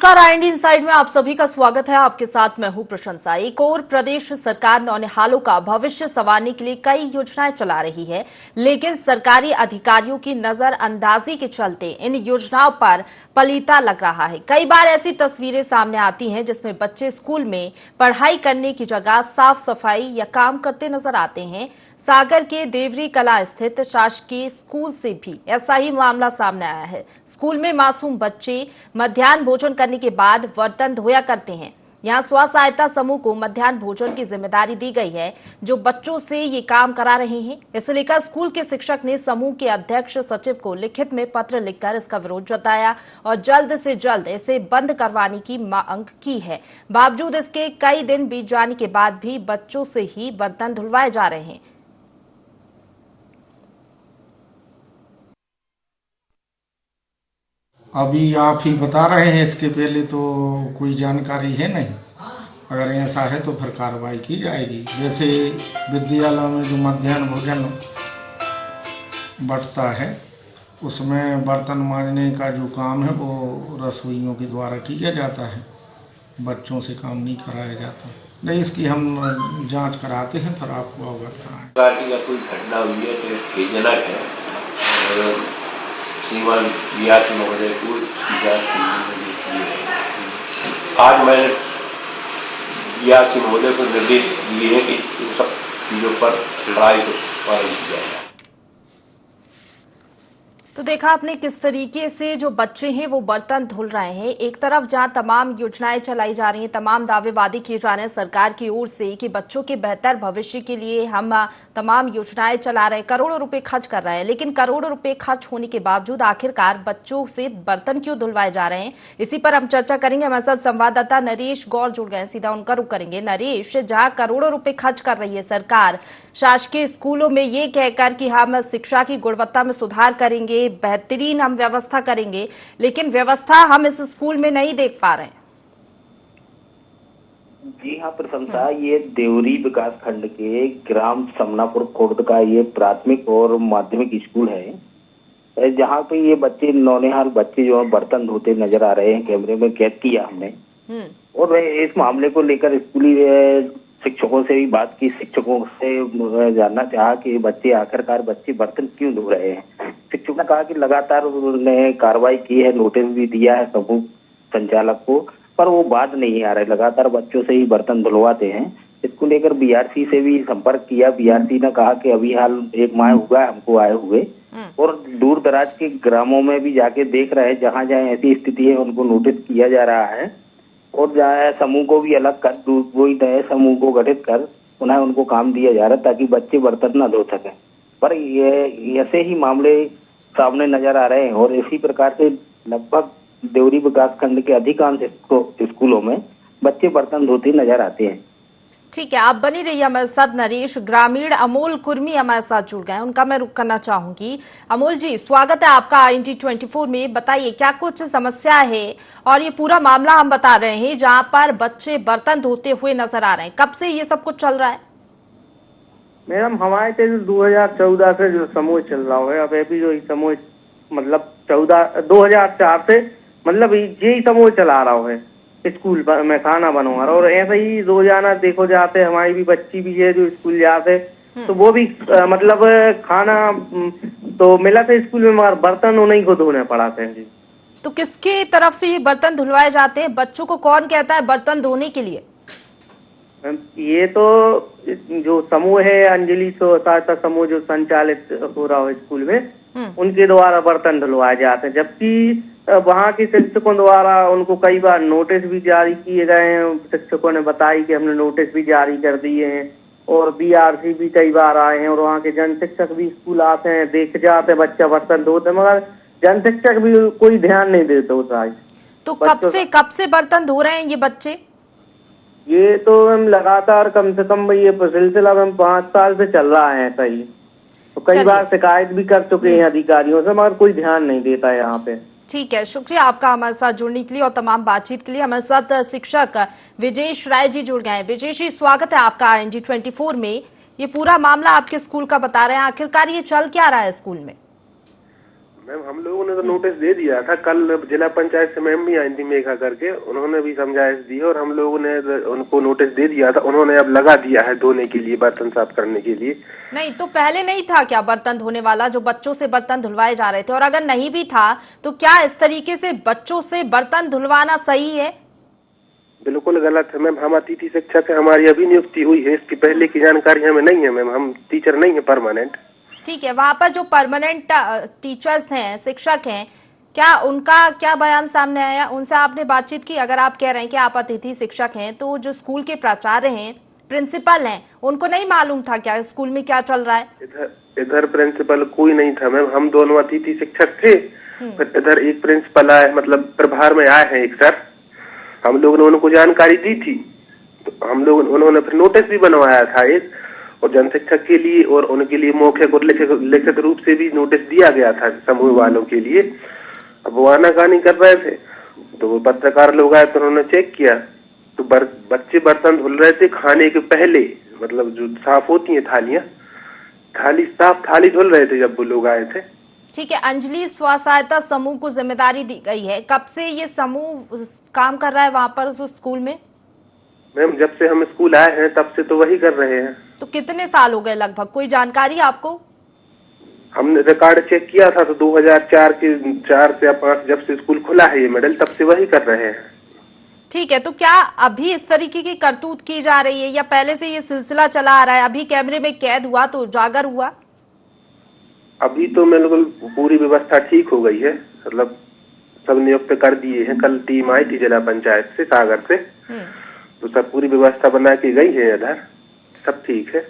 नमस्कार, IND inside में आप सभी का स्वागत है। आपके साथ मैं हूं प्रशंसा। एक और प्रदेश सरकार नौनिहालों का भविष्य संवारने के लिए कई योजनाएं चला रही है, लेकिन सरकारी अधिकारियों की नजरअंदाजी के चलते इन योजनाओं पर पलीता लग रहा है। कई बार ऐसी तस्वीरें सामने आती हैं जिसमें बच्चे स्कूल में पढ़ाई करने की जगह साफ सफाई या काम करते नजर आते हैं। सागर के देवरी कला स्थित शासकीय स्कूल से भी ऐसा ही मामला सामने आया है। स्कूल में मासूम बच्चे मध्याह्न भोजन करने के बाद बर्तन धोया करते हैं। यहां स्व सहायता समूह को मध्याह्न भोजन की जिम्मेदारी दी गई है, जो बच्चों से ये काम करा रहे हैं। इसे लेकर स्कूल के शिक्षक ने समूह के अध्यक्ष सचिव को लिखित में पत्र लिखकर इसका विरोध जताया और जल्द से जल्द इसे बंद करवाने की मांग की है। बावजूद इसके कई दिन बीत जाने के बाद भी बच्चों से ही बर्तन धुलवाए जा रहे हैं। अभी आप ही बता रहे हैं, इसके पहले तो कोई जानकारी है नहीं। अगर ऐसा है तो फिर कार्रवाई की जाएगी। जैसे विद्यालयों में जो मध्याह्न भोजन बंटता है उसमें बर्तन मांजने का जो काम है वो रसोइयों के द्वारा किया जाता है, बच्चों से काम नहीं कराया जाता। नहीं, इसकी हम जांच कराते हैं, फिर आपको अवगत कराएंगे। कोई घटना हुई है तो खेदजनक है। श्रीमान बीआरसी महोदय को जांच की है। आज मैंने बीआरसी महोदय को निर्देश दिए हैं कि इन सब चीजों पर लड़ाई को पालन किया जाए। तो देखा आपने किस तरीके से जो बच्चे हैं वो बर्तन धुल रहे हैं। एक तरफ जहां तमाम योजनाएं चलाई जा रही हैं, तमाम दावेवादी किए जा रहे हैं सरकार की ओर से कि बच्चों के बेहतर भविष्य के लिए हम तमाम योजनाएं चला रहे हैं, करोड़ों रुपए खर्च कर रहे हैं, लेकिन करोड़ों रुपए खर्च होने के बावजूद आखिरकार बच्चों से बर्तन क्यों धुलवाए जा रहे हैं, इसी पर हम चर्चा करेंगे। हमारे साथ संवाददाता नरेश गौर जुड़ गए, सीधा उनका रुख करेंगे। नरेश, जहां करोड़ों रुपए खर्च कर रही है सरकार शासकीय स्कूलों में ये कहकर कि हम शिक्षा की गुणवत्ता में सुधार करेंगे, बेहतरीन हम व्यवस्था करेंगे, लेकिन व्यवस्था हम इस स्कूल में नहीं देख पा रहे हैं। जी हाँ प्रशंसा, ये देवरी विकास खंड के ग्राम समनापुर खुर्द का ये प्राथमिक और माध्यमिक स्कूल है, जहाँ पे ये बच्चे नौनिहाल बच्चे जो है बर्तन धोते नजर आ रहे हैं। कैमरे में कैद किया हमने और इस मामले को लेकर स्कूली शिक्षकों से भी बात की। शिक्षकों से जानना चाहा कि बच्चे आखिरकार बर्तन क्यों धो रहे हैं। शिक्षकों ने कहा कि लगातार उन्होंने कार्रवाई की है, नोटिस भी दिया है समूह संचालक को, पर वो बात नहीं आ रहा है। लगातार बच्चों से ही बर्तन धुलवाते हैं। इसको लेकर बीआरसी से भी संपर्क किया। बीआरसी ने कहा कि अभी हाल 1 माह हुआ हमको आए हुए, और दूर दराज के ग्रामों में भी जाके देख रहे हैं। जहाँ जहाँ ऐसी स्थिति है उनको नोटिस किया जा रहा है, और जहाँ समूह को भी अलग कर, वही नए समूह को गठित कर उन्हें उनको काम दिया जा रहा है ताकि बच्चे बर्तन न धो सकें। पर ये ऐसे ही मामले सामने नजर आ रहे हैं, और इसी प्रकार से लगभग देवरी विकास खंड के अधिकांश स्कूलों में बच्चे बर्तन धोते नजर आते हैं। ठीक है, आप बनी रहिए हमारे साथ। नरेश, ग्रामीण अमोल कुर्मी हमारे साथ जुड़ गए, उनका मैं रुख करना चाहूंगी। अमोल जी, स्वागत है आपका IND 24 में। बताइए क्या कुछ समस्या है, और ये पूरा मामला हम बता रहे हैं जहां पर बच्चे बर्तन धोते हुए नजर आ रहे हैं। कब से ये सब कुछ चल रहा है? मैडम, हमारे से 2014 से जो समूह चल रहा है, अब अभी जो समूह मतलब 2004 से मतलब यही समूह चला रहा है स्कूल में खाना बनवा रहा। और ऐसे ही रोजाना देखो जाते, हमारी भी बच्ची भी है जो स्कूल जाते, तो वो भी मतलब खाना तो मिला था स्कूल में, मगर बर्तन उन्हीं को धोने पड़ाते हैं। जी, तो किसकी तरफ से ये बर्तन धुलवाए जाते हैं? बच्चों को कौन कहता है बर्तन धोने के लिए? ये तो जो समूह है, अंजलि सहायता समूह जो संचालित हो रहा है स्कूल में, उनके द्वारा बर्तन धुलवाए जाते हैं। जबकि वहाँ के शिक्षकों द्वारा उनको कई बार नोटिस भी जारी किए गए हैं। शिक्षकों ने बताई कि हमने नोटिस भी जारी कर दिए हैं, और बीआरसी भी कई बार आए हैं, और वहाँ के जन शिक्षक भी स्कूल आते हैं, देख जाते बच्चा बर्तन धोते, मगर जन शिक्षक भी कोई ध्यान नहीं देते होता है। तो कब से बर्तन धो रहे हैं ये बच्चे? ये तो हम लगातार कम से कम ये सिलसिला में 5 साल से चल रहा है ऐसा ही। तो कई बार शिकायत भी कर चुके हैं अधिकारियों से, मगर कोई ध्यान नहीं देता है यहाँ पे। ठीक है, शुक्रिया आपका हमारे साथ जुड़ने के लिए और तमाम बातचीत के लिए। हमारे साथ शिक्षक विजेश राय जी जुड़ गए हैं। विजेश जी, स्वागत है आपका IND 24 में। ये पूरा मामला आपके स्कूल का बता रहे हैं, आखिरकार ये चल क्या रहा है स्कूल में? मैम हम लोगों ने तो नोटिस दे दिया था। कल जिला पंचायत से मैम भी आई थी मेघा करके, उन्होंने भी समझाइश दी और हम लोगों ने उनको नोटिस दे दिया था। उन्होंने अब लगा दिया है धोने के लिए, बर्तन साफ करने के लिए। नहीं तो पहले नहीं था क्या बर्तन धोने वाला, जो बच्चों से बर्तन धुलवाए जा रहे थे? और अगर नहीं भी था तो क्या इस तरीके से बच्चों से बर्तन धुलवाना सही है? बिल्कुल गलत है मैम। हम अतिथि शिक्षक है, हमारी अभी नियुक्ति हुई है, इसकी पहले की जानकारी हमें नहीं है मैम। हम टीचर नहीं है परमानेंट। ठीक है, वहां पर जो परमानेंट टीचर्स हैं, शिक्षक हैं, क्या उनका क्या बयान सामने आया? उनसे आपने बातचीत की? अगर आप कह रहे हैं कि आप अतिथि शिक्षक हैं, तो जो स्कूल के प्राचार्य हैं, प्रिंसिपल हैं, उनको नहीं मालूम था क्या स्कूल में क्या चल रहा है? इधर प्रिंसिपल कोई नहीं था मैम। हम दोनों अतिथि शिक्षक थे, फिर इधर एक प्रिंसिपल आए, मतलब प्रभार में आए हैं एक सर। हम लोगों ने उनको जानकारी दी थी, तो हम लोग उन्होंने फिर नोटिस भी बनवाया था एक, और जन शिक्षक के लिए और उनके लिए मौखिक और लिखित रूप से भी नोटिस दिया गया था समूह वालों के लिए। अब वो आनाकानी कर रहे थे, तो वो पत्रकार लोग आए तो उन्होंने चेक किया, तो बच्चे बर्तन धुल रहे थे खाने के पहले, मतलब जो साफ होती है थालियां, थाली धुल रहे थे जब वो लोग आए थे। ठीक है, अंजलि स्व सहायता समूह को जिम्मेदारी दी गई है। कब से ये समूह काम कर रहा है वहां पर उस स्कूल में? मैम जब से हम स्कूल आए हैं तब से तो वही कर रहे हैं। तो कितने साल हो गए लगभग, कोई जानकारी आपको? हमने रिकॉर्ड चेक किया था तो 2004 के 4 से 5 जब से स्कूल खुला है ये मिडिल, तब से वही कर रहे हैं। ठीक है, तो क्या अभी इस तरीके की करतूत की जा रही है या पहले से ये सिलसिला चला आ रहा है? अभी कैमरे में कैद हुआ तो उजागर हुआ? अभी तो बिल्कुल पूरी व्यवस्था ठीक हो गई है, मतलब सब नियुक्त कर दिए हैं। कल टीम आई थी जिला पंचायत से, सागर से, तो सब पूरी व्यवस्था बना के गई है, इधर सब ठीक है।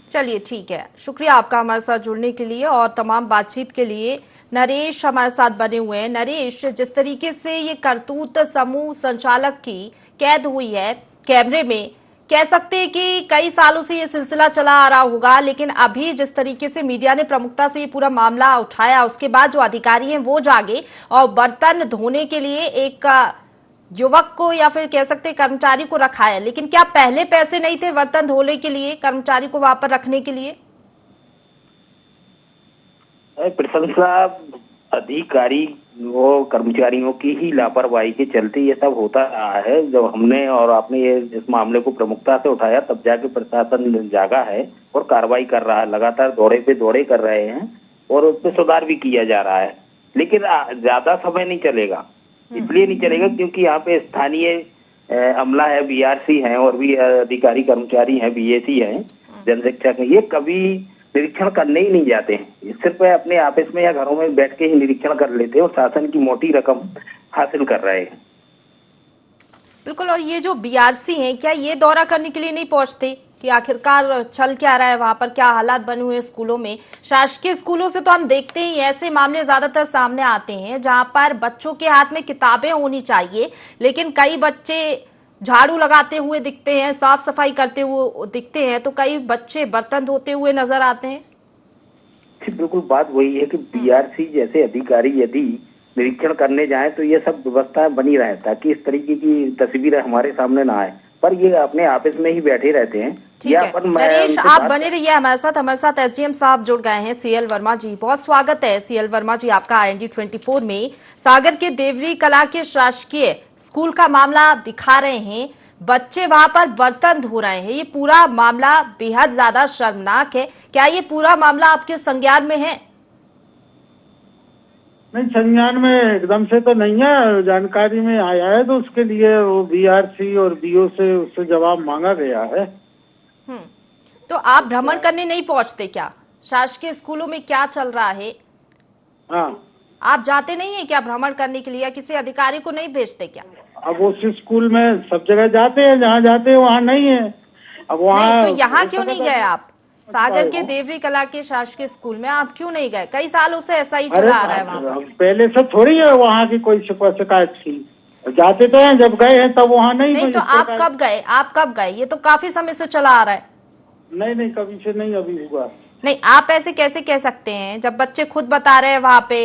चलिए ठीक है, शुक्रिया आपका हमारे साथ जुड़ने के लिए और तमाम बातचीत के लिए। नरेश हमारे साथ बने हुए हैं। नरेश, जिस तरीके से ये करतूत समूह संचालक की कैद हुई है कैमरे में, कह सकते हैं कि कई सालों से ये सिलसिला चला आ रहा होगा, लेकिन अभी जिस तरीके से मीडिया ने प्रमुखता से ये पूरा मामला उठाया, उसके बाद जो अधिकारी हैं वो जागे और बर्तन धोने के लिए एक युवक को या फिर कह सकते कर्मचारी को रखा है। लेकिन क्या पहले पैसे नहीं थे बर्तन धोने के लिए, कर्मचारी को वहां पर रखने के लिए? प्रशंसा अधिकारी वो कर्मचारियों की ही लापरवाही के चलते ये सब होता रहा है। जब हमने और आपने ये इस मामले को प्रमुखता से उठाया तब जाके प्रशासन जागा है और कार्रवाई कर रहा है, लगातार दौड़े पे दौड़े कर रहे हैं और उस पर सुधार भी किया जा रहा है। लेकिन ज्यादा समय नहीं चलेगा, इसलिए नहीं चलेगा क्योंकि यहाँ पे स्थानीय अमला है, बीआरसी है और भी अधिकारी कर्मचारी हैं, बीएसी हैं, जन शिक्षक हैं। ये कभी निरीक्षण करने ही नहीं जाते हैं, सिर्फ अपने आपस में या घरों में बैठ के ही निरीक्षण कर लेते हैं और शासन की मोटी रकम हासिल कर रहे हैं। बिल्कुल, और ये जो बीआरसी हैं, क्या ये दौरा करने के लिए नहीं पहुंचते कि आखिरकार चल क्या रहा है वहां पर, क्या हालात बने हुए स्कूलों में? शासकीय स्कूलों से तो हम देखते ही ऐसे मामले ज्यादातर सामने आते हैं जहां पर बच्चों के हाथ में किताबें होनी चाहिए, लेकिन कई बच्चे झाड़ू लगाते हुए दिखते हैं, साफ सफाई करते हुए दिखते हैं, तो कई बच्चे बर्तन धोते हुए नजर आते हैं। बिल्कुल बात वही है कि बीआरसी जैसे अधिकारी यदि निरीक्षण करने जाए तो ये सब व्यवस्था बनी रहे ताकि इस तरीके की तस्वीरें हमारे सामने ना आए, पर ये अपने आपस में ही बैठे रहते हैं। ठीक है नरेश, आप बने रहिए हमारे साथ एसडीएम साहब जुड़ गए हैं, सीएल वर्मा जी। बहुत स्वागत है सीएल वर्मा जी आपका IND 24 में। सागर के देवरी कला के शासकीय स्कूल का मामला दिखा रहे हैं, बच्चे वहां पर बर्तन धो रहे हैं, ये पूरा मामला बेहद ज्यादा शर्मनाक है। क्या ये पूरा मामला आपके संज्ञान में है? नहीं, संज्ञान में एकदम से तो नहीं है, जानकारी में आया है तो उसके लिए वो बीआरसी और बीओ से उससे जवाब मांगा गया है। तो आप भ्रमण करने नहीं पहुंचते क्या? शासकीय स्कूलों में क्या चल रहा है? हाँ, आप जाते नहीं है क्या भ्रमण करने के लिए, या किसी अधिकारी को नहीं भेजते क्या? अब उस स्कूल में सब जगह जाते हैं, जहाँ जाते हैं वहाँ नहीं है। अब वहाँ तो यहाँ क्यों नहीं गए आप? सागर के देवरी कला के शासकीय स्कूल में आप क्यों नहीं गए? कई सालों से ऐसा ही चला आ रहा है वहाँ पर। पहले से थोड़ी है वहाँ की कोई शिकायत थी, जाते तो हैं, जब गए हैं तब वहाँ नहीं। तो आप कब गए? ये तो काफी समय से चला आ रहा है। नहीं, कभी से नहीं अभी हुआ। नहीं, आप ऐसे कैसे कह सकते हैं जब बच्चे खुद बता रहे हैं, वहाँ पे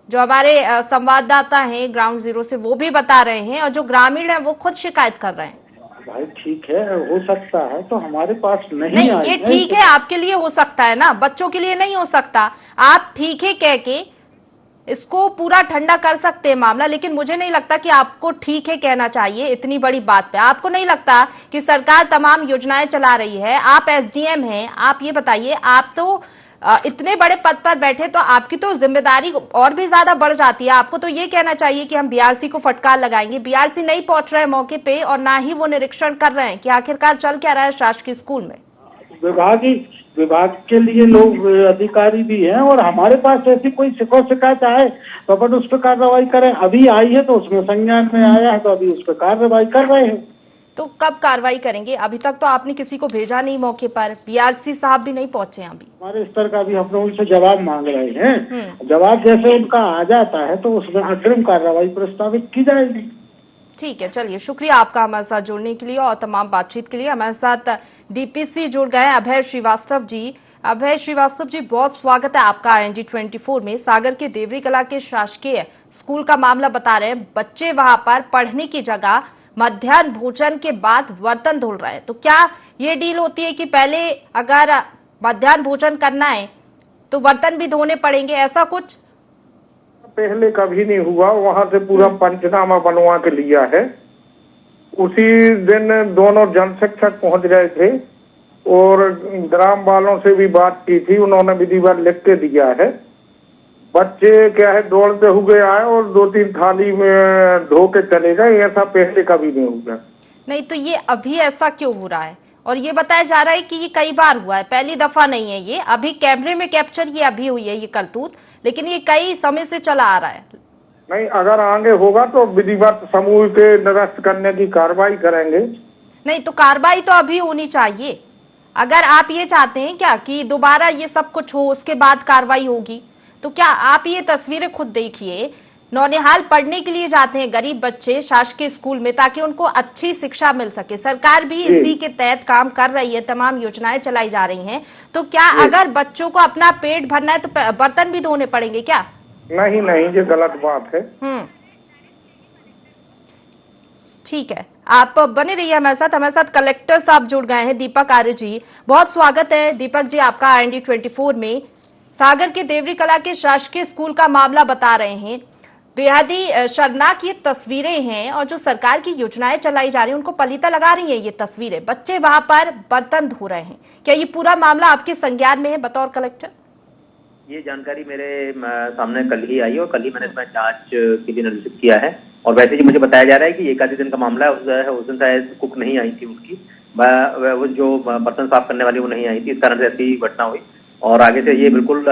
जो हमारे संवाददाता हैं ग्राउंड जीरो से वो भी बता रहे हैं और जो ग्रामीण है वो खुद शिकायत कर रहे हैं। भाई ठीक है, हो सकता है, तो हमारे पास नहीं ये ठीक है, आपके लिए हो सकता है ना, बच्चों के लिए नहीं हो सकता। आप ठीक है कह के इसको पूरा ठंडा कर सकते हैं मामला, लेकिन मुझे नहीं लगता कि आपको ठीक है कहना चाहिए इतनी बड़ी बात पे। आपको नहीं लगता कि सरकार तमाम योजनाएं चला रही है? आप एसडीएम हैं, आप ये बताइए, आप तो इतने बड़े पद पर बैठे, तो आपकी तो जिम्मेदारी और भी ज्यादा बढ़ जाती है। आपको तो ये कहना चाहिए कि हम बीआरसी को फटकार लगाएंगे। बीआरसी नहीं पहुंच रहे मौके पे और ना ही वो निरीक्षण कर रहे हैं कि आखिरकार चल क्या रहा है शासकीय स्कूल में। विभाग के लिए लोग अधिकारी भी हैं और हमारे पास ऐसी कोई शिकायत आए तो अपन उस पर कार्रवाई करें। अभी आई है तो उसमें संज्ञान में आया है तो अभी उस पर कार्रवाई कर रहे हैं। तो कब कार्रवाई करेंगे? अभी तक तो आपने किसी को भेजा नहीं मौके पर, बीआरसी साहब भी नहीं पहुंचे अभी। हमारे स्तर का भी हम लोग उनसे जवाब मांग रहे हैं। जवाब जैसे उनका आ जाता है तो उसमें अग्रिम कार्रवाई प्रस्तावित की जाएगी। ठीक है, चलिए, शुक्रिया आपका हमारे साथ जुड़ने के लिए और तमाम बातचीत के लिए। हमारे साथ डीपीसी जुड़ गए अभय श्रीवास्तव जी। अभय श्रीवास्तव जी, बहुत स्वागत है आपका IND24 में। सागर के देवरी कला के शासकीय स्कूल का मामला बता रहे हैं, बच्चे वहां पर पढ़ने की जगह मध्याह्न भोजन के बाद बर्तन धुल रहे हैं। तो क्या ये डील होती है कि पहले अगर मध्याह्न भोजन करना है तो बर्तन भी धोने पड़ेंगे, ऐसा कुछ? पहले कभी नहीं हुआ। वहां से पूरा पंचनामा बनवा के लिया है। उसी दिन दोनों जन शिक्षक पहुंच गए थे और ग्राम वालों से भी बात की थी, उन्होंने विधिवत लिख के दिया है। बच्चे क्या है दौड़ते हुए आए और 2-3 थाली में धो के चले गए। ऐसा पहले कभी नहीं हुआ। नहीं, तो ये अभी ऐसा क्यों हो रहा है? और ये बताया जा रहा है कि ये कई बार हुआ है, पहली दफा नहीं है ये। अभी कैमरे में कैप्चर ये अभी हुई है ये करतूत, लेकिन ये कई समय से चला आ रहा है। नहीं, अगर आगे होगा तो विधिवत समूह के निरस्त करने की कार्रवाई करेंगे। नहीं, तो कार्रवाई तो अभी होनी चाहिए। अगर आप ये चाहते हैं क्या कि दोबारा ये सब कुछ हो उसके बाद कार्रवाई होगी, तो क्या आप ये तस्वीरें खुद देखिए। नौनिहाल पढ़ने के लिए जाते हैं गरीब बच्चे शासकीय स्कूल में ताकि उनको अच्छी शिक्षा मिल सके। सरकार भी इसी के तहत काम कर रही है, तमाम योजनाएं चलाई जा रही हैं। तो क्या अगर बच्चों को अपना पेट भरना है तो बर्तन भी धोने पड़ेंगे क्या? नहीं, ये गलत बात है। ठीक है, आप बने रहिए हमारे साथ। हमारे साथ कलेक्टर साहब जुड़ गए हैं, दीपक आर्य जी। बहुत स्वागत है दीपक जी आपका IND24 में। सागर के देवरी कला के शासकीय स्कूल का मामला बता रहे हैं। बेहद ही शर्मनाक ये तस्वीरें हैं और जो सरकार की योजनाएं चलाई जा रही हैं उनको पलीता लगा रही हैं ये तस्वीरें। बच्चे वहां पर बर्तन धो रहे हैं। क्या ये पूरा मामला आपके संज्ञान में है बतौर कलेक्टर? ये जानकारी मेरे सामने कल ही आई और कल ही मैंने इसमें जांच के लिए निर्देशित किया है। और वैसे ही मुझे बताया जा रहा है कि एक आधे दिन का मामला है। उस दिन शायद कुक नहीं आई थी उनकी, वो जो बर्तन साफ करने वाली वो नहीं आई थी, इस कारण से ऐसी घटना हुई। और आगे से ये बिल्कुल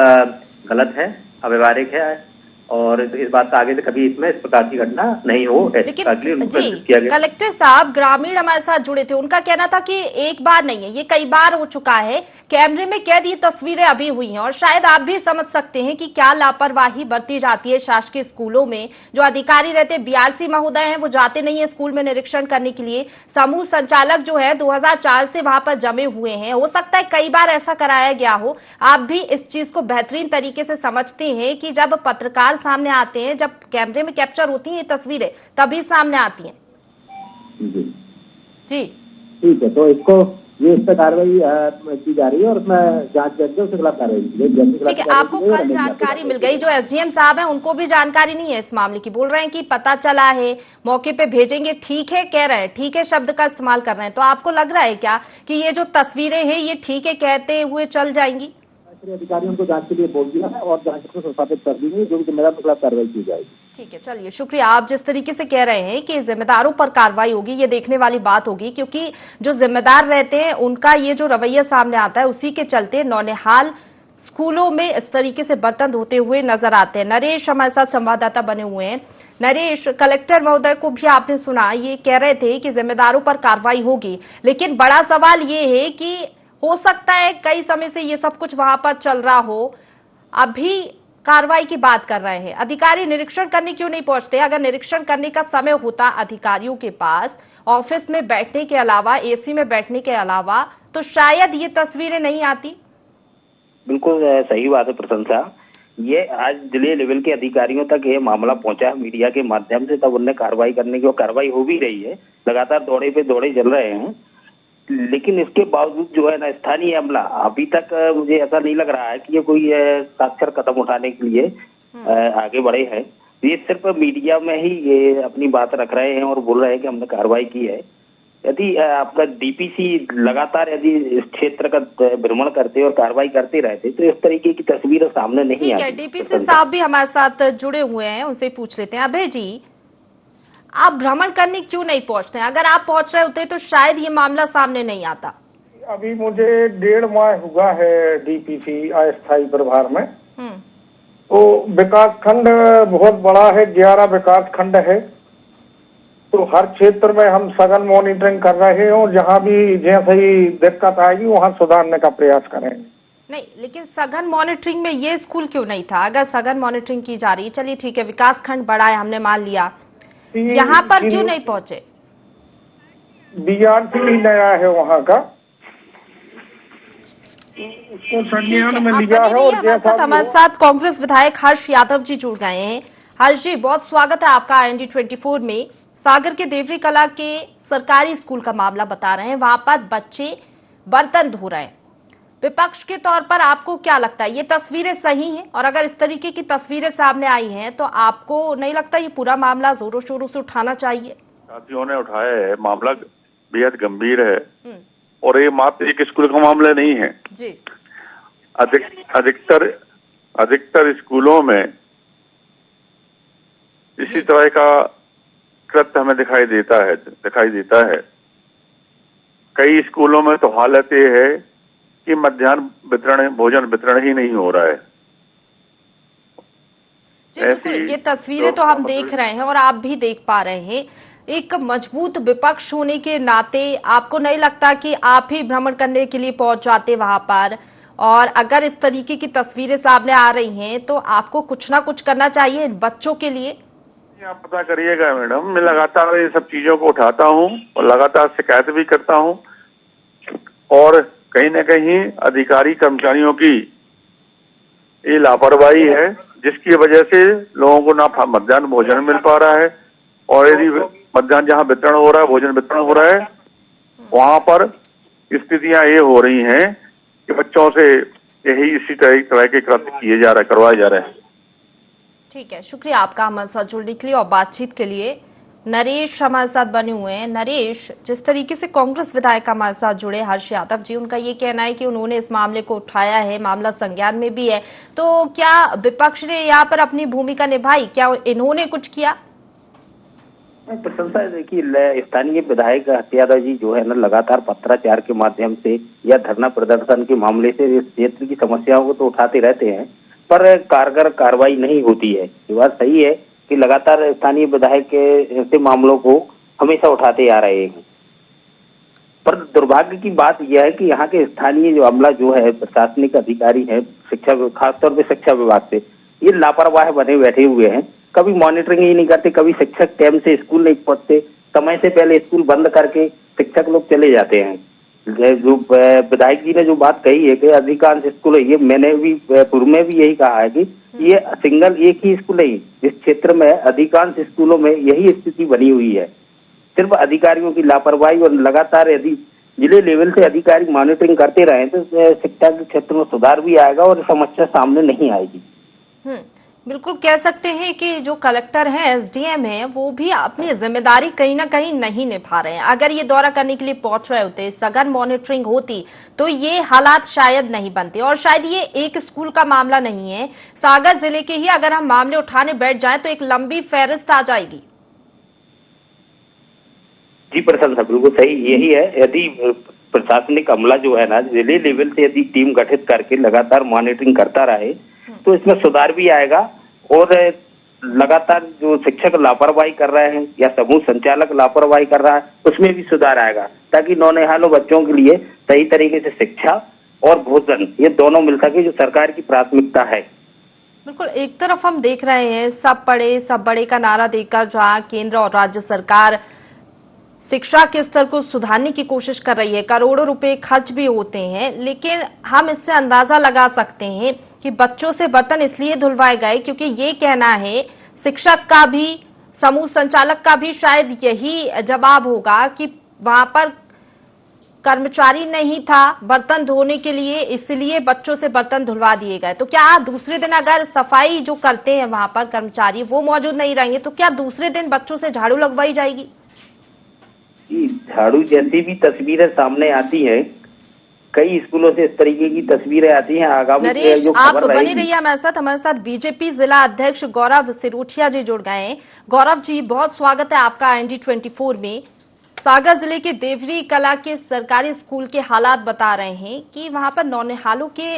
गलत है, अव्यवहारिक है और इस बात का आगे से कभी इसमें इस प्रकार की घटना नहीं हो। लेकिन जी कलेक्टर साहब, ग्रामीण हमारे साथ जुड़े थे, उनका कहना था कि एक बार नहीं है, ये कई बार हो चुका है। कैमरे में कैद ये तस्वीरें अभी हुई हैं और शायद आप भी समझ सकते हैं कि क्या लापरवाही बरती जाती है शासकीय स्कूलों में। जो अधिकारी रहते हैं, बीआरसी महोदय हैं, वो जाते नहीं है स्कूल में निरीक्षण करने के लिए। समूह संचालक जो है 2004 से वहां पर जमे हुए हैं। हो सकता है कई बार ऐसा कराया गया हो। आप भी इस चीज को बेहतरीन तरीके से समझते हैं कि जब पत्रकार सामने आते हैं, जब कैमरे में कैप्चर होती हैं ये तस्वीरें, तभी सामने आती हैं। जी ठीक है, तो इसको ये इस पर कार्रवाई की जा रही है और उसमें जांच करके उसके खिलाफ कार्रवाई की जाएगी। ठीक है, आपको कल जानकारी मिल गई, जो एसडीएम साहब हैं उनको भी जानकारी नहीं है इस मामले की। बोल रहे हैं कि पता चला है, मौके पे भेजेंगे। ठीक है कह रहे हैं, ठीक है शब्द का इस्तेमाल कर रहे हैं। तो आपको लग रहा है क्या कि ये जो तस्वीरें हैं ये ठीक है कहते हुए चल जाएंगी? अधिकारियों को जांच के लिए बोल दिया है और जांच को संस्थापित कर दी, जो भी जिम्मेदार के खिलाफ कार्रवाई की जाएगी। ठीक है, चलिए शुक्रिया। आप जिस तरीके से कह रहे हैं कि जिम्मेदारों पर कार्रवाई होगी, ये देखने वाली बात होगी, क्योंकि जो जिम्मेदार रहते हैं उनका ये जो रवैया सामने आता है उसी के चलते नौनिहाल स्कूलों में इस तरीके से बर्तन धोते हुए नजर आते हैं। नरेश हमारे साथ संवाददाता बने हुए हैं। नरेश, कलेक्टर महोदय को भी आपने सुना, ये कह रहे थे कि जिम्मेदारों पर कार्रवाई होगी, लेकिन बड़ा सवाल ये है कि हो सकता है कई समय से ये सब कुछ वहां पर चल रहा हो, अभी कार्रवाई की बात कर रहे हैं। अधिकारी निरीक्षण करने क्यों नहीं पहुंचते? अगर निरीक्षण करने का समय होता अधिकारियों के पास ऑफिस में बैठने के अलावा, एसी में बैठने के अलावा, तो शायद ये तस्वीरें नहीं आती। बिल्कुल सही बात है प्रशंसा। ये आज जिले लेवल के अधिकारियों तक ये मामला पहुंचा मीडिया के माध्यम से, तब उन्हें कार्रवाई करने की, और कार्रवाई हो भी रही है। लगातार दौड़े पे दौड़े चल रहे हैं, लेकिन इसके बावजूद जो है ना स्थानीय अमला अभी तक मुझे ऐसा नहीं लग रहा है कि ये कोई साक्षर कदम उठाने के लिए आगे बढ़े हैं। ये सिर्फ मीडिया में ही ये अपनी बात रख रहे हैं और बोल रहे हैं कि हमने कार्रवाई की है। यदि आपका डीपीसी लगातार यदि इस क्षेत्र का भ्रमण करते और कार्रवाई करते रहते तो इस तरीके की तस्वीर सामने नहीं आती। ठीक है, डीपीसी साहब भी हमारे साथ जुड़े हुए हैं, उनसे पूछ लेते हैं। अभय जी, आप भ्रमण करने क्यों नहीं पहुंचते हैं? अगर आप पहुंच रहे होते तो शायद ये मामला सामने नहीं आता। अभी मुझे 1.5 माह हुआ है डीपीसी अस्थायी प्रभार में। तो विकास खंड बहुत बड़ा है, 11 विकास खंड है। तो हर क्षेत्र में हम सघन मॉनिटरिंग कर रहे हैं और जहां भी जैसे ही दिक्कत आएगी वहां सुधारने का प्रयास करेंगे। नहीं, लेकिन सघन मॉनिटरिंग में ये स्कूल क्यों नहीं था? अगर सघन मॉनिटरिंग की जा रही है, चलिए ठीक है, विकास खंड बड़ा है, हमने मान लिया, यहाँ पर क्यों नहीं पहुंचे? बीआरसी नया है वहाँ का, उसको संज्ञान में लिया है। और हमारे साथ कांग्रेस विधायक हर्ष यादव जी जुड़ गए हैं। हर्ष जी, बहुत स्वागत है आपका IND24 में। सागर के देवरी कला के सरकारी स्कूल का मामला बता रहे हैं, वहां पर बच्चे बर्तन धो रहे हैं। विपक्ष के तौर पर आपको क्या लगता है, ये तस्वीरें सही हैं? और अगर इस तरीके की तस्वीरें सामने आई हैं तो आपको नहीं लगता ये पूरा मामला जोरों शोरों से उठाना चाहिए? साथियों ने उठाया है, मामला बेहद गंभीर है और ये मात्र एक स्कूल का मामला नहीं है जी। अधिकतर स्कूलों में इसी तरह का कृत्य हमें दिखाई देता है। कई स्कूलों में तो हालत ये है कि मध्याह्न भोजन वितरण ही नहीं हो रहा है। जी बिल्कुल, ये तस्वीरें तो हम देख रहे हैं और आप भी देख पा रहे हैं। एक मजबूत विपक्ष होने के नाते आपको नहीं लगता कि आप ही भ्रमण करने के लिए पहुंच जाते वहां पर? और अगर इस तरीके की तस्वीरें सामने आ रही हैं तो आपको कुछ ना कुछ करना चाहिए इन बच्चों के लिए। आप पता करिएगा मैडम, मैं लगातार ये सब चीजों को उठाता हूँ और लगातार शिकायत भी करता हूँ और कहीं न कहीं अधिकारी कर्मचारियों की ये लापरवाही है जिसकी वजह से लोगों को ना मध्याह्न भोजन मिल पा रहा है। और यदि मध्याह्न जहाँ वितरण हो रहा है, भोजन वितरण हो रहा है, वहां पर स्थितियां ये हो रही हैं कि बच्चों से यही इसी तरह के कृत्य करवाए जा रहे हैं। ठीक है, शुक्रिया आपका हमारे साथ जुड़ने के लिए और बातचीत के लिए। नरेश हमारे साथ बने हुए हैं। नरेश, जिस तरीके से कांग्रेस विधायक हमारे साथ जुड़े हर्ष यादव जी, उनका ये कहना है कि उन्होंने इस मामले को उठाया है, मामला संज्ञान में भी है, तो क्या विपक्ष ने यहाँ पर अपनी भूमिका निभाई? क्या इन्होंने कुछ किया? प्रशंसा देखिए, स्थानीय विधायक यादव जी जो है ना लगातार पत्राचार के माध्यम से या धरना प्रदर्शन के मामले से इस क्षेत्र की समस्याओं को तो उठाते रहते हैं, पर कारगर कार्रवाई नहीं होती है। ये बात सही है कि लगातार स्थानीय विधायक के ऐसे मामलों को हमेशा उठाते आ रहे हैं, पर दुर्भाग्य की बात यह है कि यहाँ के स्थानीय जो अमला जो है, प्रशासनिक अधिकारी है, शिक्षा खासतौर पर शिक्षा विभाग से, ये लापरवाह बने बैठे हुए हैं। कभी मॉनिटरिंग ही नहीं करते, कभी शिक्षक टाइम से स्कूल नहीं पहुंचते, समय से पहले स्कूल बंद करके शिक्षक लोग चले जाते हैं। जो विधायक जी ने जो बात कही है कि अधिकांश स्कूल, ये मैंने भी पूर्व में भी यही कहा है कि ये सिंगल एक ही स्कूल है। इस क्षेत्र में अधिकांश स्कूलों में यही स्थिति बनी हुई है, सिर्फ अधिकारियों की लापरवाही। और लगातार यदि जिले लेवल से अधिकारी मॉनिटरिंग करते रहे तो शिक्षा के क्षेत्र में सुधार भी आएगा और समस्या सामने नहीं आएगी। बिल्कुल कह सकते हैं कि जो कलेक्टर हैं, SDM हैं, वो भी अपनी जिम्मेदारी कहीं ना कहीं नहीं निभा रहे हैं। अगर ये दौरा करने के लिए पहुंच रहे होते, सघन मॉनिटरिंग होती, तो ये हालात शायद नहीं बनते। और शायद ये एक स्कूल का मामला नहीं है, सागर जिले के ही अगर हम मामले उठाने बैठ जाएं तो एक लंबी फहरिस्त आ जाएगी। जी प्रशंसा बिल्कुल सही यही है। यदि प्रशासनिक अमला जो है ना जिले लेवल से यदि टीम गठित करके लगातार मॉनिटरिंग करता रहे तो इसमें सुधार भी आएगा। और लगातार जो शिक्षक लापरवाही कर रहे हैं या समूह संचालक लापरवाही कर रहा है उसमें भी सुधार आएगा, ताकि नौनिहालों बच्चों के लिए सही तरीके से शिक्षा और भोजन ये दोनों मिल सके, जो सरकार की प्राथमिकता है। बिल्कुल, एक तरफ हम देख रहे हैं सब पढ़े सब बड़े का नारा देकर जहां केंद्र और राज्य सरकार शिक्षा के स्तर को सुधारने की कोशिश कर रही है, करोड़ों रुपए खर्च भी होते हैं, लेकिन हम इससे अंदाजा लगा सकते हैं कि बच्चों से बर्तन इसलिए धुलवाए गए क्योंकि ये कहना है शिक्षक का भी, समूह संचालक का भी शायद यही जवाब होगा कि वहां पर कर्मचारी नहीं था बर्तन धोने के लिए, इसलिए बच्चों से बर्तन धुलवा दिए गए। तो क्या दूसरे दिन अगर सफाई जो करते हैं वहां पर कर्मचारी वो मौजूद नहीं रहेंगे तो क्या दूसरे दिन बच्चों से झाड़ू लगवाई जाएगी? झाड़ू जैसी भी तस्वीरें सामने आती है, कई स्कूलों से इस तरीके की तस्वीरें आती हैं। आगामी नरेश, जो आप खबर बने रहिए हमारे साथ बीजेपी जिला अध्यक्ष गौरव सिरोठिया जी जुड़ गए हैं। गौरव जी, बहुत स्वागत है आपका ND24 में। सागर जिले के देवरी कला के सरकारी स्कूल के हालात बता रहे हैं कि वहां पर नौनिहालों के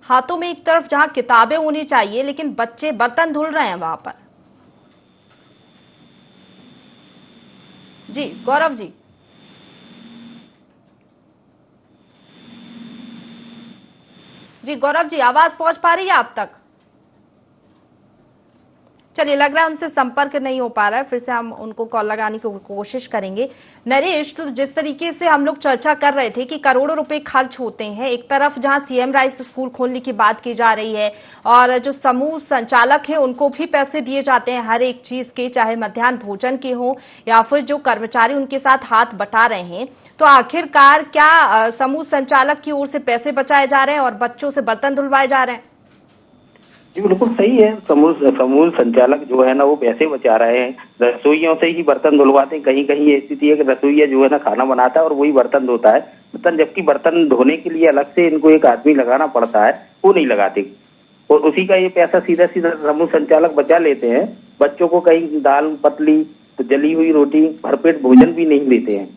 हाथों में एक तरफ जहां किताबें होनी चाहिए लेकिन बच्चे बर्तन धुल रहे हैं वहां पर। जी गौरव जी। जी गौरव जी, आवाज पहुंच पा रही है आप तक? चलिए, लग रहा है उनसे संपर्क नहीं हो पा रहा है, फिर से हम उनको कॉल लगाने की कोशिश करेंगे। नरेश, तो जिस तरीके से हम लोग चर्चा कर रहे थे कि करोड़ों रुपए खर्च होते हैं, एक तरफ जहां CM राइस स्कूल खोलने की बात की जा रही है और जो समूह संचालक हैं उनको भी पैसे दिए जाते हैं हर एक चीज के, चाहे मध्याह्न भोजन के हो या फिर जो कर्मचारी उनके साथ हाथ बटा रहे हैं, तो आखिरकार क्या समूह संचालक की ओर से पैसे बचाए जा रहे हैं और बच्चों से बर्तन धुलवाए जा रहे हैं? जी बिल्कुल सही है। समूह संचालक जो है ना वो पैसे बचा रहे हैं, रसोइयों से ही बर्तन धुलवाते हैं। कहीं कहीं ये स्थिति है कि रसोइया जो है ना खाना बनाता है और वही बर्तन धोता है, जबकि बर्तन धोने के लिए अलग से इनको एक आदमी लगाना पड़ता है, वो नहीं लगाते और उसी का ये पैसा सीधा सीधा समूह संचालक बचा लेते हैं। बच्चों को कहीं दाल पतली तो जली हुई रोटी भरपेट भोजन भी नहीं देते हैं।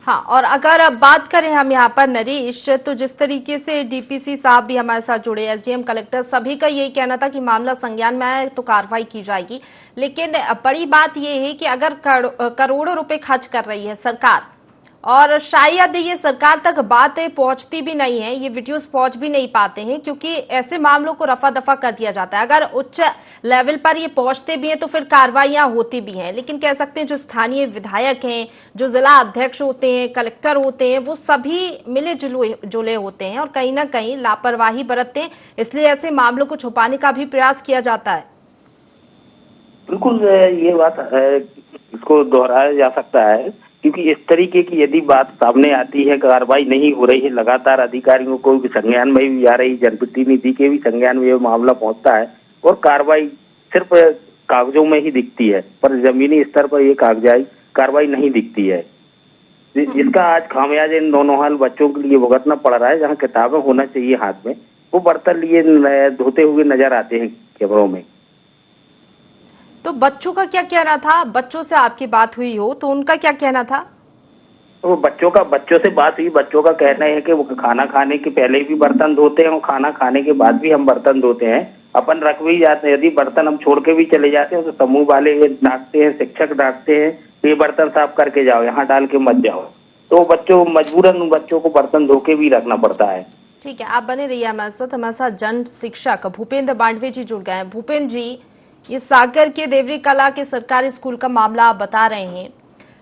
हाँ, और अगर अब बात करें हम यहाँ पर नरेश, तो जिस तरीके से DPC साहब भी हमारे साथ जुड़े, SDM कलेक्टर, सभी का यही कहना था कि मामला संज्ञान में आए तो कार्रवाई की जाएगी। लेकिन बड़ी बात यह है कि अगर करोड़ों रुपए खर्च कर रही है सरकार और शायद ये सरकार तक बातें पहुंचती भी नहीं है, ये वीडियोस पहुंच भी नहीं पाते हैं क्योंकि ऐसे मामलों को रफा दफा कर दिया जाता है। अगर उच्च लेवल पर ये पहुंचते भी हैं तो फिर कार्रवाइयां होती भी हैं, लेकिन कह सकते हैं जो स्थानीय विधायक हैं, जो जिला अध्यक्ष होते हैं, कलेक्टर होते हैं, वो सभी मिले जुले होते हैं और कहीं ना कहीं लापरवाही बरतते हैं, इसलिए ऐसे मामलों को छुपाने का भी प्रयास किया जाता है। बिल्कुल ये बात इसको दोहराया जा सकता है क्योंकि इस तरीके की यदि बात सामने आती है, कार्रवाई नहीं हो रही है, लगातार अधिकारियों को भी संज्ञान में भी आ रही, जनप्रतिनिधि के भी संज्ञान में मामला पहुंचता है और कार्रवाई सिर्फ कागजों में ही दिखती है, पर जमीनी स्तर पर ये कार्रवाई नहीं दिखती है, जिसका आज खामियाजा इन दोनों हाल बच्चों के लिए भुगतना पड़ रहा है। जहाँ किताबें होना चाहिए हाथ में, वो बर्तन लिए धोते हुए नजर आते हैं कैमरों में। तो बच्चों का क्या कहना था? बच्चों से आपकी बात हुई हो तो उनका क्या कहना था? तो बच्चों से बात हुई, बच्चों का कहना है कि वो खाना खाने के पहले भी बर्तन धोते हैं और खाना खाने के बाद भी हम बर्तन धोते हैं, अपन रख भी जाते हैं। यदि बर्तन हम छोड़ के भी चले जाते हैं तो समूह वाले डांटते हैं, शिक्षक डांटते हैं, ये बर्तन साफ करके जाओ, यहाँ डाल के मत जाओ, तो बच्चों मजबूरन बच्चों को बर्तन धो के भी रखना पड़ता है। ठीक है, आप बने रहिए हमारे साथ जन शिक्षक भूपेंद्र बांडवे जी जुड़ गए हैं। भूपेंद्र जी, ये सागर के देवरी कला के सरकारी स्कूल का मामला आप बता रहे हैं,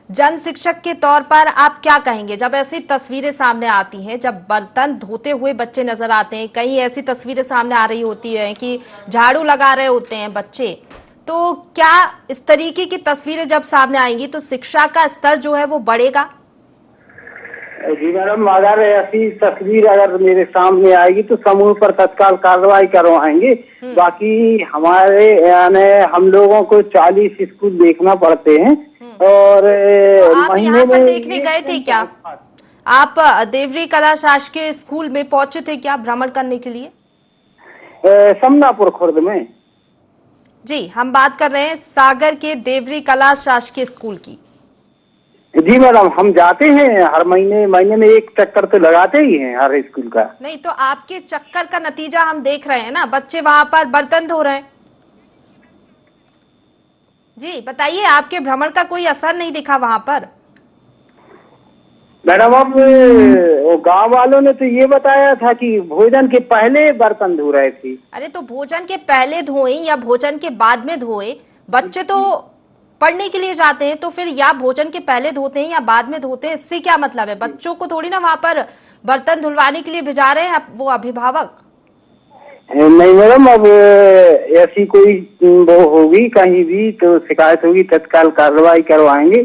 जन शिक्षक के तौर पर आप क्या कहेंगे जब ऐसी तस्वीरें सामने आती हैं, जब बर्तन धोते हुए बच्चे नजर आते हैं, कहीं ऐसी तस्वीरें सामने आ रही होती है कि झाड़ू लगा रहे होते हैं बच्चे, तो क्या इस तरीके की तस्वीरें जब सामने आएंगी तो शिक्षा का स्तर जो है वो बढ़ेगा? जी मैडम, अगर ऐसी तस्वीर अगर मेरे सामने आएगी तो समूह पर तत्काल कार्रवाई करवाएंगे। बाकी हमारे यानी हम लोगों को 40 स्कूल देखना पड़ते हैं और आप यहाँ पर देखने गए थे क्या? आप देवरी कला शासकीय स्कूल में पहुंचे थे क्या भ्रमण करने के लिए? समनापुर खुर्द में। जी, हम बात कर रहे हैं सागर के देवरी कला शासकीय स्कूल की। जी मैडम, हम जाते हैं हर महीने में एक चक्कर तो लगाते ही हैं हर स्कूल का। नहीं तो आपके चक्कर का नतीजा हम देख रहे हैं ना, बच्चे वहां पर बर्तन धो रहे हैं। जी बताइए, आपके भ्रमण का कोई असर नहीं दिखा वहां पर? मैडम, अब गांव वालों ने तो ये बताया था कि भोजन के पहले बर्तन धो रहे थे। अरे तो भोजन के पहले धोए या भोजन के बाद में धोए, बच्चे तो पढ़ने के लिए जाते हैं, तो फिर या भोजन के पहले धोते हैं या बाद में धोते हैं, इससे क्या मतलब है? बच्चों को थोड़ी ना वहां पर बर्तन धुलवाने के लिए भिजा रहे हैं वो अभिभावक। नहीं मैडम, अब ऐसी कोई वो होगी कहीं भी तो शिकायत होगी, तत्काल कार्रवाई करवाएंगे।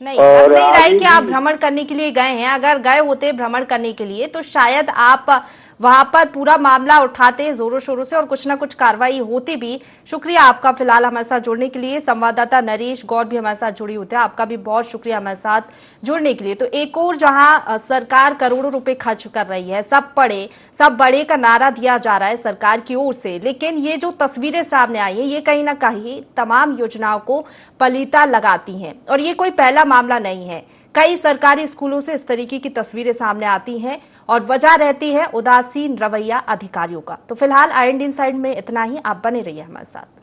नहीं, अब नहीं रहा है कि आप भ्रमण करने के लिए गए हैं। अगर गए होते भ्रमण करने के लिए तो शायद आप वहां पर पूरा मामला उठाते जोरों शोरों से और कुछ ना कुछ कार्रवाई होती भी। शुक्रिया आपका फिलहाल हमारे साथ जुड़ने के लिए। संवाददाता नरेश गौर भी हमारे साथ जुड़ी होते हैं, आपका भी बहुत शुक्रिया हमारे साथ जुड़ने के लिए। तो एक और जहां सरकार करोड़ों रुपए खर्च कर रही है, सब बड़े का नारा दिया जा रहा है सरकार की ओर से, लेकिन ये जो तस्वीरें सामने आई है ये कहीं ना कहीं तमाम योजनाओं को पलीता लगाती हैं। और ये कोई पहला मामला नहीं है, कई सरकारी स्कूलों से इस तरीके की तस्वीरें सामने आती हैं और वजह रहती है उदासीन रवैया अधिकारियों का। तो फिलहाल IND इनसाइड में इतना ही, आप बने रहिए हमारे साथ।